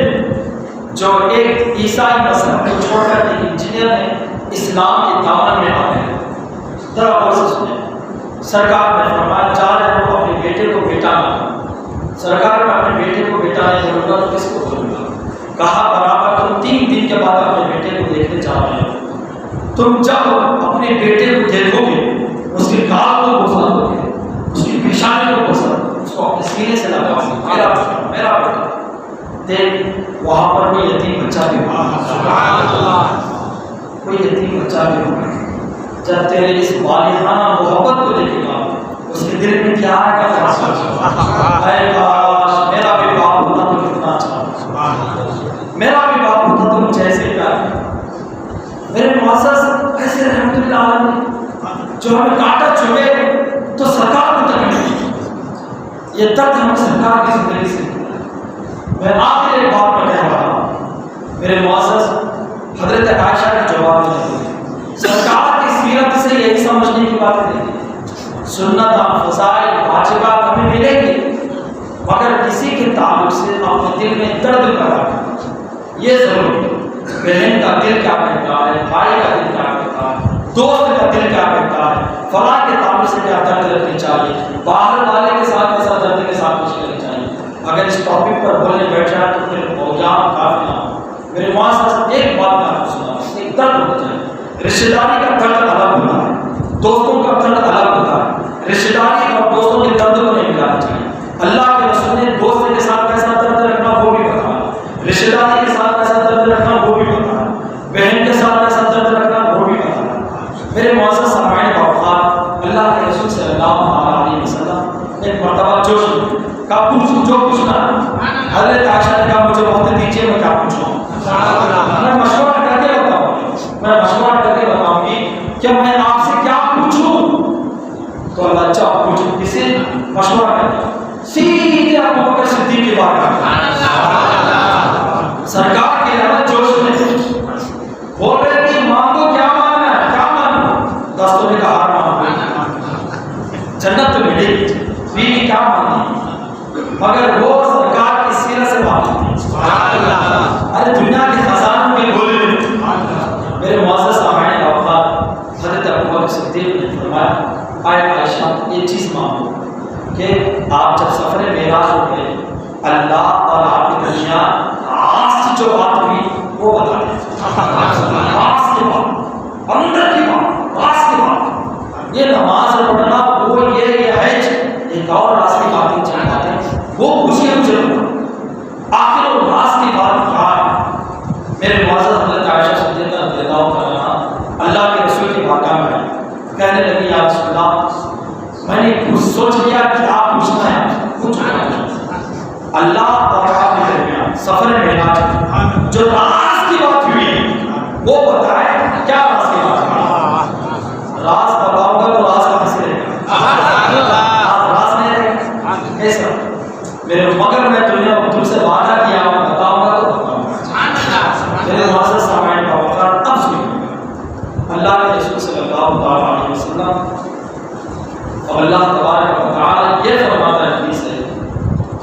جو ایک عیسائی مذہب کو چھوڑ کر ایک انجینئر نے اسلام کے دامن میں آ گئے؟ ذرا غور سے سنیں۔ سرکار نے فرمایا، چار ہے وہ اپنے بیٹے کو بیٹا نہ، سرکار میں اپنے بیٹے کو بیٹا نہیں بولوں گا تو کس کو بولوں گا؟ کہا برابر تم 3 دن کے بعد اپنے بیٹے کو دیکھنے جا رہے ہو، تم جب اپنے بیٹے کو دیکھو گے، اس کے گال کو بوسا دو گے، اس کی پیشانی کو بوسا دو گے، اس کو اپنے سینے سے لگاؤ گے، میرا بیٹا میرا بیٹا۔ دیکھ وہاں پر کوئی یتیم بچہ بھی ہوگا، کوئی یتیم بچہ بھی ہوگا۔ جب تیرے اس والدانہ محبت کو دیکھے گا، اس کے دل میں کیا ہے کہ اے کاش میرا بھی باپ ہوتا تو کتنا اچھا ہوتا، میرا بھی باپ ہوتا تو مجھے ایسے پیار کرتا۔ میرے معزز، ایسے رحمت اللہ علیہ جو ہمیں کانٹا چبھے تو سرکار کو تکلیف، یہ درد ہمیں سرکار کی زندگی سے۔ میں آخر ایک بات میں کہہ رہا ہوں، میرے معزز، حضرت عائشہ کا جواب دیں، سرکار کی سیرت سے یہی سمجھنے کی بات نہیں، سنت فضائل واجبات ہمیں ملیں گے، مگر کسی کے تعلق سے اپنے دل میں درد پیدا کرنا یہ ضروری ہے۔ بہن کا دل کیا کہتا ہے، بھائی کا دل کیا کہتا ہے، دوست کا دل کیا کہتا ہے، فلاں کے تعلق سے کیا درد رکھنی چاہیے، باہر والے کے ساتھ ایسا درد کے ساتھ کچھ کرنی چاہیے۔ اگر اس ٹاپک پر بولنے بیٹھ جائے تو پھر اوجام کافی نہ ہو۔ میرے معزز، ایک بات میں آپ کو سنا، ایک درد ہوتا ہے، رشتہ داری کا درد الگ ہوتا ہے، دوستوں کا درد الگ ہوتا ہے۔ رشتہ داری اور دوستوں کے درد کو نہیں ملانا چاہیے۔ اللہ کے رسول نے دوست کے ساتھ کیسا درد رکھنا وہ بھی بتایا، رشتہ داری کے ساتھ کیسا درد رکھنا وہ بھی بتایا، بہن کے ساتھ کیسا درد رکھنا وہ بھی بتایا۔ میرے معزز سامعین اوقات، اللہ کے رسول صلی اللہ علیہ وسلم ایک مرتبہ کہا پوچھو جو پوچھنا ہے۔ حضرت عائشہ نے کہا مجھے وقت دیجیے، میں کیا پوچھوں؟ میں مشورہ کر کے بتاؤں گی، میں مشورہ کر کے بتاؤں گی کہ میں آپ سے کیا پوچھوں؟ تو اللہ اچھا پوچھو، کسی مشورہ کر سیدھے ابو بکر صدیق کی بات کرتا سرکار کی رحمت جوش میں بول رہے کہ مانگو کیا مانگنا ہے، کیا مانگو؟ دوستوں نے کہا جنت تو ملے گی، بیوی کیا مانگی؟ مگر وہ سرکار کی سیرت سے مانگی تھی۔ ارے دنیا کے خزانوں کے بولے میرے معزز سامعین اوقات، حضرت ابو بکر صدیق نے فرمایا اے عائشہ یہ چیز مانگو کہ آپ جب سفر معراج ہو گئے، اللہ اور آپ کے درمیان خاص جو بات ہوئی وہ بتا دیں، خاص کی بات، اندر کی بات، خاص کی بات۔ یہ نماز پڑھنا وہ یہ حج ایک اور راز کی باتیں چل جاتے ہیں، وہ پوچھیے مجھے آخر وہ راز کی بات کیا ہے؟ میرے معزز حضرت عائشہ صدیقہ رضی اللہ عنہا اللہ کے رسول کی بارگاہ میں کہنے لگی یا رسول اللہ میں نے سوچ لیا کیا پوچھنا ہے، کچھ اللہ اور آپ کے درمیان سفر معراج جو راز کی بات ہوئی وہ بتائے، کیا راز کی بات ہوئی؟ راز بتاؤں گا تو راز کہاں سے رہے گا؟ راز نہیں رہے گا کیسا؟ میرے مگر میں تم سے وعدہ کیا ہوں بتاؤں گا تو بتاؤں گا۔ میرے معزز سامعین کا وقت اب سنیں، اللہ کے رسول صلی اللہ علیہ وسلم اور اللہ تبارک و تعالی یہ فرماتا ہے حدیث ہے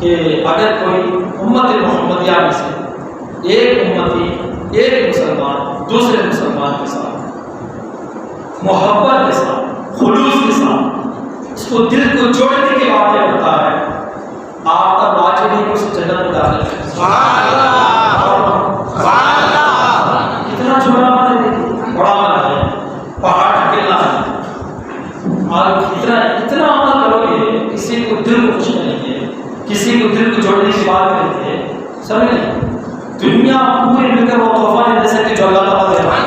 کہ اگر کوئی امت محمدیہ میں سے ایک امتی ایک مسلمان دوسرے مسلمان کے ساتھ محبت کے ساتھ خلوص کے ساتھ اس کو دل کو جوڑنے کی باتیں کرتا ہے، آپ کا واجب ہے کہ اسے جنت میں داخل کریں۔ سبحان اللہ سبحان اللہ۔ کتنا چھوٹا عمل ہے، بڑا عمل ہے، پہاڑ ڈھکیلنا ہے، اور اتنا عمل کرو گے کسی کو دل کو خوش کریں گے، کسی کو دل کو جوڑنے کی بات کریں گے، سمجھیں دنیا پوری مل کر وہ تحفہ نہیں دے سکتے جو اللہ تعالیٰ دے رہا ہے۔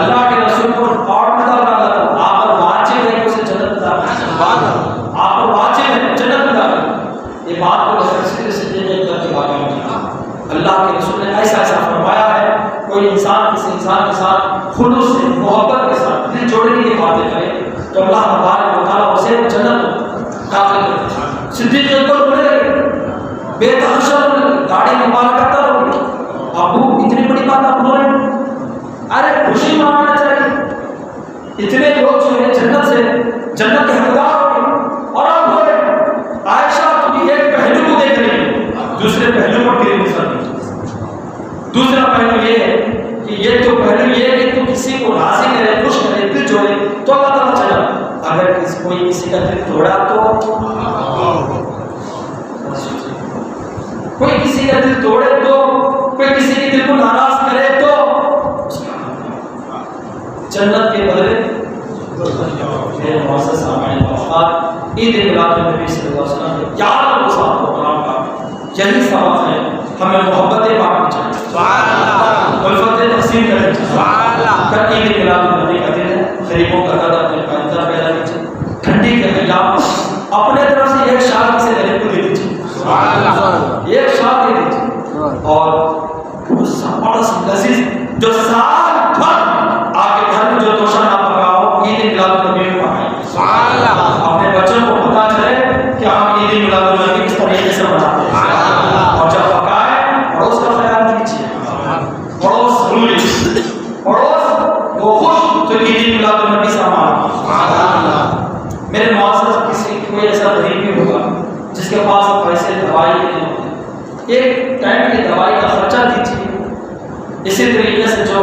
اللہ کے رسول کو آرڈر کر رہا ہے، آپ پر واجب ہے کہ اسے جنت میں داخل کریں، آپ پر واجب ہے جنت میں داخل کریں۔ یہ بات کو اللہ کے رسول نے ایسا فرمایا ہے، کوئی انسان کسی انسان کے ساتھ خلوص سے محبت کے ساتھ دل جوڑنے کی باتیں کرے تو اللہ تبارک و تعالیٰ اسے جنت میں داخل کرتے ہیں۔ صدیق اکبر بولے بے تحاشا گاڑی مبارک کرتا رہو، ابو اتنی بڑی بات آپ بول رہے ہیں، ارے خوشی منانا چاہیے، اتنے لوگ جو ہے جنت سے جنت کے حقدار ہو گئے، اور آپ بول رہے ہیں عائشہ تم ایک پہلو کو دیکھ رہی ہو، دوسرے پہلو پر تیری نظر نہیں۔ دوسرا پہلو یہ ہے کہ یہ تو پہلو یہ ہے کہ تو کسی کو راضی کرے، خوش کرے، دل جوڑے تو اللہ تعالیٰ چلا، اگر کوئی کسی کا دل توڑا تو کوئی کسی کا دل توڑے تو کوئی کسی کے دل کو ناراض کرے تو جنت کے بدلے عید میلاد النبی صلی اللہ علیہ وسلم کے 11 روزہ پروگرام کا یہی سبب ہے، ہمیں محبتیں بانٹنی چاہیے، الفتیں تقسیم کرنی چاہیے۔ عید میلاد النبی کا دن ہے، غریبوں کا قدر اپنے اندر پیدا کیجیے، ٹھنڈی کے ایام اپنے طرف سے ایک شال کسی غریب کو دے دیجیے، ایک شال دے دیجیے، اور بڑا لذیذ جو سال بھر آپ کے گھر میں جو توشہ نہ پکا ہو عید میلاد النبی میں پکائیں، اپنے بچوں کو پتا چلے کہ ہم عید میلاد النبی کس طریقے سے مناتے ہیں، اور جب پکائیں پڑوس کا خیال کیجیے، پڑوس ضروری، پڑوس وہ خوش تو عید میلاد النبی سے ہمارا۔ میرے معاشرے کسی کوئی ایسا غریب بھی ہوگا جس کے پاس پیسے دوائی کے لیے ہوتے، ایک ٹائم کی دوائی کا خرچہ دیجیے۔ اسی طریقے سے جو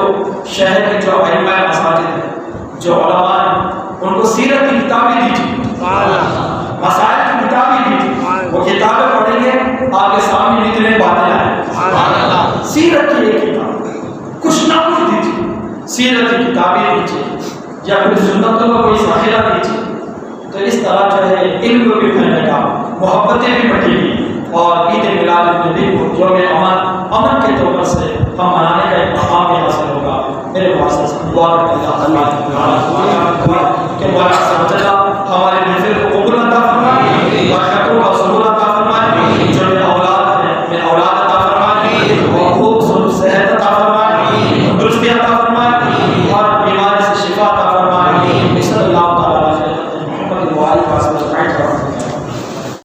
شہر کے جو ائمہ مساجد ہیں، جو علماء ہیں، ان کو سیرت کی کتابیں دیجیے، مسائل کی کتابیں دیجیے، وہ کتابیں پڑھیں گے آپ کے سامنے نتنے باتیں آئیں۔ سیرت کی ایک کتاب کچھ نہ کچھ دیجیے، سیرت کی کتابیں دیجیے، یا پھر سنتوں کا کوئی ذخیرہ دیجیے، تو اس طرح جو ہے علم کو بھی پھیلے گا، محبتیں بھی بڑھیں گی، اور عید میلاد النبی کو یوم امن کے طور پر سے ہم منانے کا ایک مقام بھی حاصل ہوگا۔ میرے واسطے دعا کرتے ہیں اللہ تعالیٰ کہ ہمارے محفل